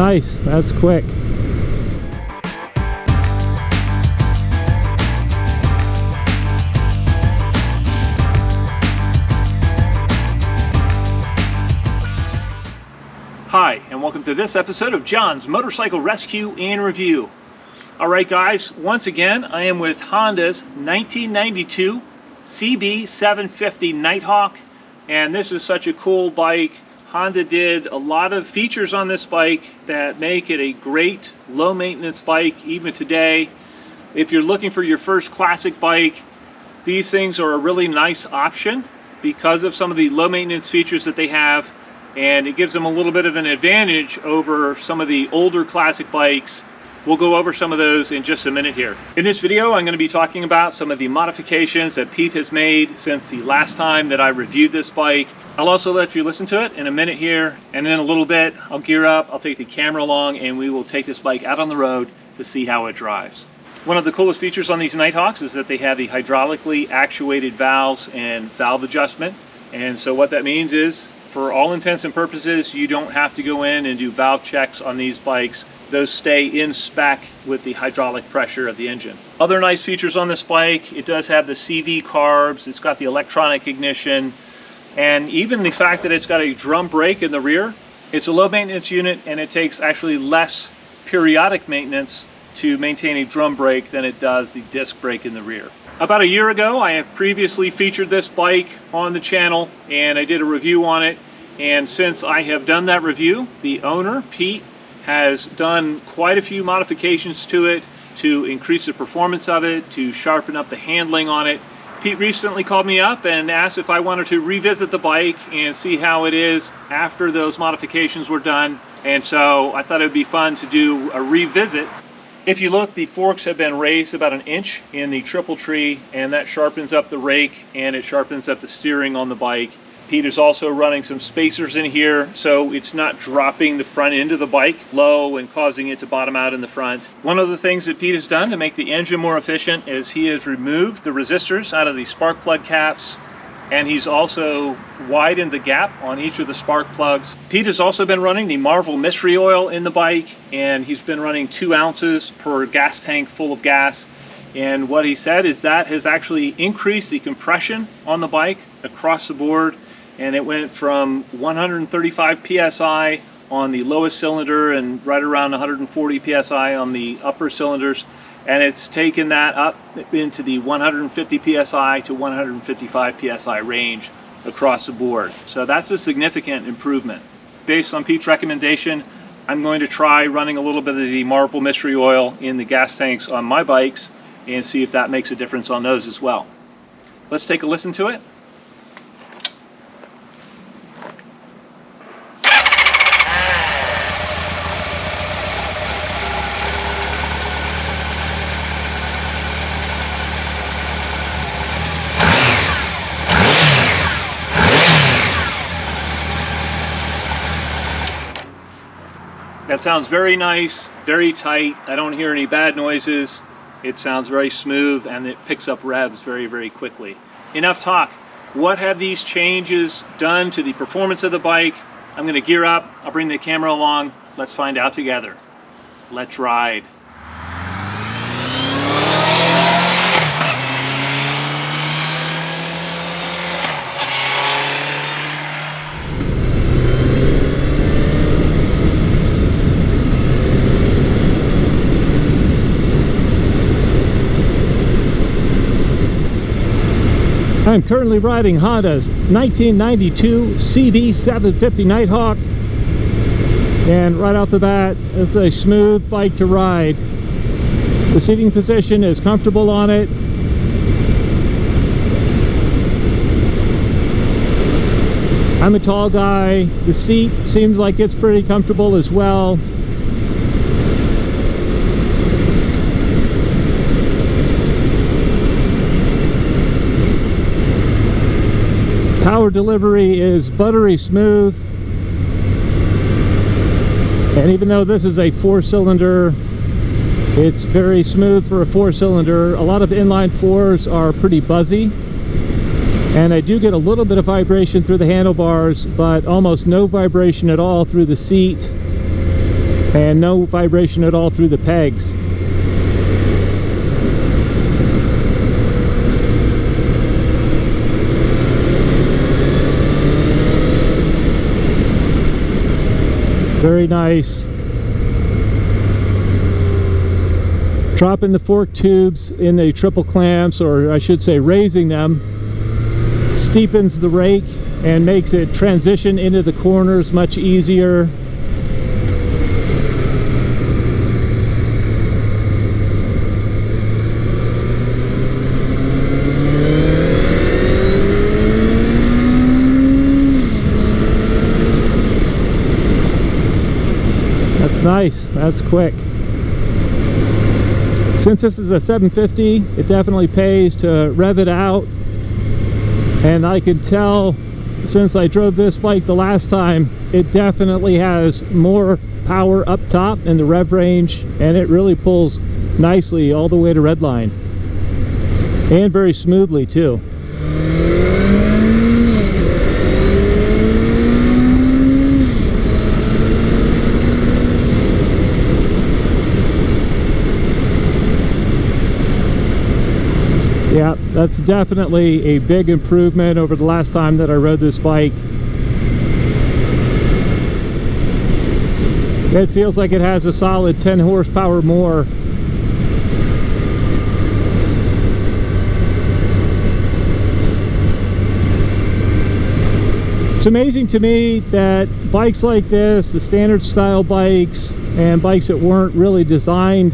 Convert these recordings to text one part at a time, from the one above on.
Nice, that's quick. Hi, and welcome to this episode of John's Motorcycle Rescue and Review. Alright guys, once again I am with Honda's 1992 CB750 Nighthawk, and this is such a cool bike. Honda did a lot of features on this bike that make it a great low maintenance bike even today. If you're looking for your first classic bike, these things are a really nice option because of some of the low maintenance features that they have, and it gives them a little bit of an advantage over some of the older classic bikes. We'll go over some of those in just a minute here. In this video, I'm going to be talking about some of the modifications that Pete has made since the last time that I reviewed this bike. I'll also let you listen to it in a minute here, and in a little bit I'll gear up, I'll take the camera along, and we will take this bike out on the road to see how it drives. One of the coolest features on these Nighthawks is that they have the hydraulically actuated valves and valve adjustment. And so what that means is, for all intents and purposes, you don't have to go in and do valve checks on these bikes. Those stay in spec with the hydraulic pressure of the engine. Other nice features on this bike, it does have the CV carbs, it's got the electronic ignition, and even the fact that it's got a drum brake in the rear. It's a low maintenance unit, and it takes actually less periodic maintenance to maintain a drum brake than it does the disc brake in the rear. About a year ago, I have previously featured this bike on the channel, and I did a review on it. And since I have done that review, the owner, Pete, has done quite a few modifications to it to increase the performance of it, to sharpen up the handling on it. Pete recently called me up and asked if I wanted to revisit the bike and see how it is after those modifications were done. And so I thought it would be fun to do a revisit. If you look, the forks have been raised about an inch in the triple tree, and that sharpens up the rake and it sharpens up the steering on the bike. Pete is also running some spacers in here so it's not dropping the front end of the bike low and causing it to bottom out in the front. One of the things that Pete has done to make the engine more efficient is he has removed the resistors out of the spark plug caps, and he's also widened the gap on each of the spark plugs. Pete has also been running the Marvel Mystery Oil in the bike, and he's been running 2 ounces per gas tank full of gas. And what he said is that has actually increased the compression on the bike across the board, and it went from 135 psi on the lowest cylinder and right around 140 psi on the upper cylinders, and it's taken that up into the 150 psi to 155 psi range across the board. So that's a significant improvement. Based on Pete's recommendation, I'm going to try running a little bit of the Marvel Mystery Oil in the gas tanks on my bikes and see if that makes a difference on those as well. Let's take a listen to it. That sounds very nice, very tight. I don't hear any bad noises. It sounds very smooth, and it picks up revs very, very quickly. Enough talk. What have these changes done to the performance of the bike? I'm going to gear up. I'll bring the camera along. Let's find out together. Let's ride. I'm currently riding Honda's 1992 CB750 Nighthawk, and right off the bat, it's a smooth bike to ride. The seating position is comfortable on it. I'm a tall guy. The seat seems like it's pretty comfortable as well. Power delivery is buttery smooth, and even though this is a 4-cylinder, it's very smooth for a 4-cylinder. A lot of inline 4s are pretty buzzy, and I do get a little bit of vibration through the handlebars, but almost no vibration at all through the seat. and no vibration at all through the pegs. Very nice. Dropping the fork tubes in the triple clamps, or I should say raising them, steepens the rake and makes it transition into the corners much easier. That's nice. That's quick. Since this is a 750, it definitely pays to rev it out. And I can tell, since I drove this bike the last time, it definitely has more power up top in the rev range, and it really pulls nicely all the way to redline. And very smoothly too. Yeah, that's definitely a big improvement over the last time that I rode this bike. It feels like it has a solid 10 horsepower more. It's amazing to me that bikes like this, the standard style bikes, and bikes that weren't really designed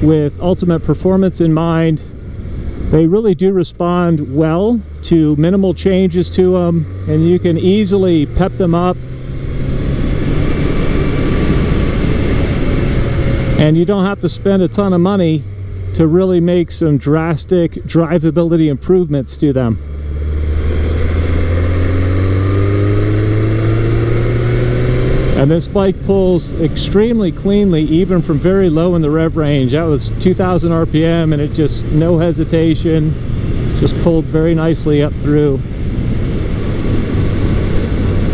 with ultimate performance in mind, they really do respond well to minimal changes to them, and you can easily pep them up. And you don't have to spend a ton of money to really make some drastic drivability improvements to them. And this bike pulls extremely cleanly, even from very low in the rev range. That was 2,000 RPM, and it just, no hesitation, just pulled very nicely up through.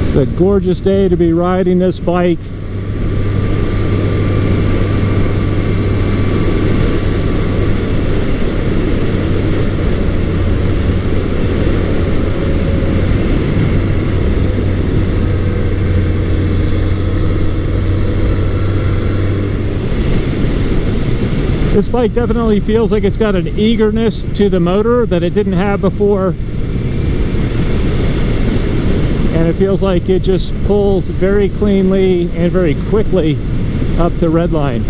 It's a gorgeous day to be riding this bike. This bike definitely feels like it's got an eagerness to the motor that it didn't have before. And it feels like it just pulls very cleanly and very quickly up to redline.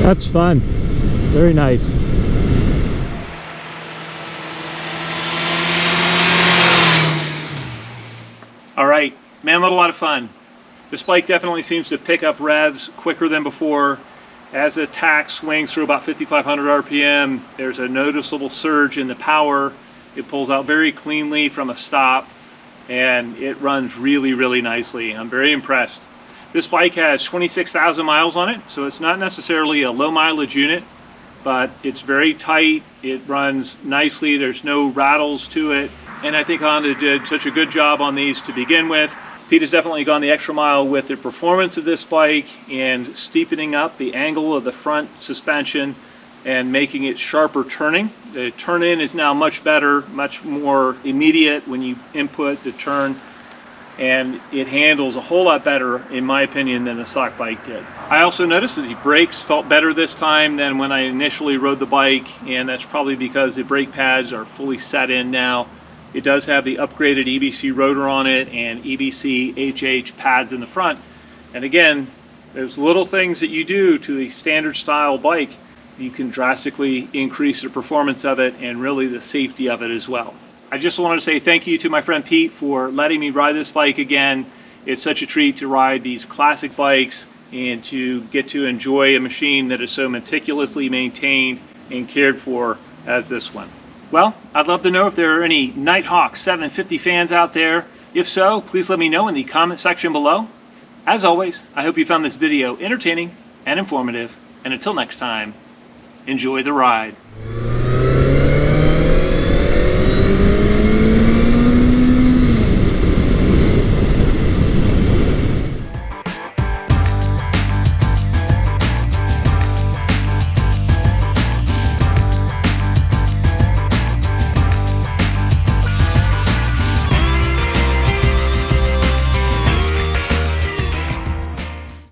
That's fun. Very nice. All right, man, what a lot of fun. This bike definitely seems to pick up revs quicker than before. As the tach swings through about 5,500 RPM, there's a noticeable surge in the power. It pulls out very cleanly from a stop, and it runs really, really nicely. I'm very impressed. This bike has 26,000 miles on it, so it's not necessarily a low mileage unit, but it's very tight. It runs nicely. There's no rattles to it. And I think Honda did such a good job on these to begin with. Pete has definitely gone the extra mile with the performance of this bike and steepening up the angle of the front suspension and making it sharper turning. The turn in is now much better, much more immediate when you input the turn, and it handles a whole lot better, in my opinion, than the stock bike did. I also noticed that the brakes felt better this time than when I initially rode the bike, and that's probably because the brake pads are fully set in now. It does have the upgraded EBC rotor on it and EBC HH pads in the front. And again, there's little things that you do to a standard style bike, you can drastically increase the performance of it and really the safety of it as well. I just wanted to say thank you to my friend Pete for letting me ride this bike again. It's such a treat to ride these classic bikes and to get to enjoy a machine that is so meticulously maintained and cared for as this one. Well, I'd love to know if there are any Nighthawk 750 fans out there. If so, please let me know in the comment section below. As always, I hope you found this video entertaining and informative, and until next time, enjoy the ride.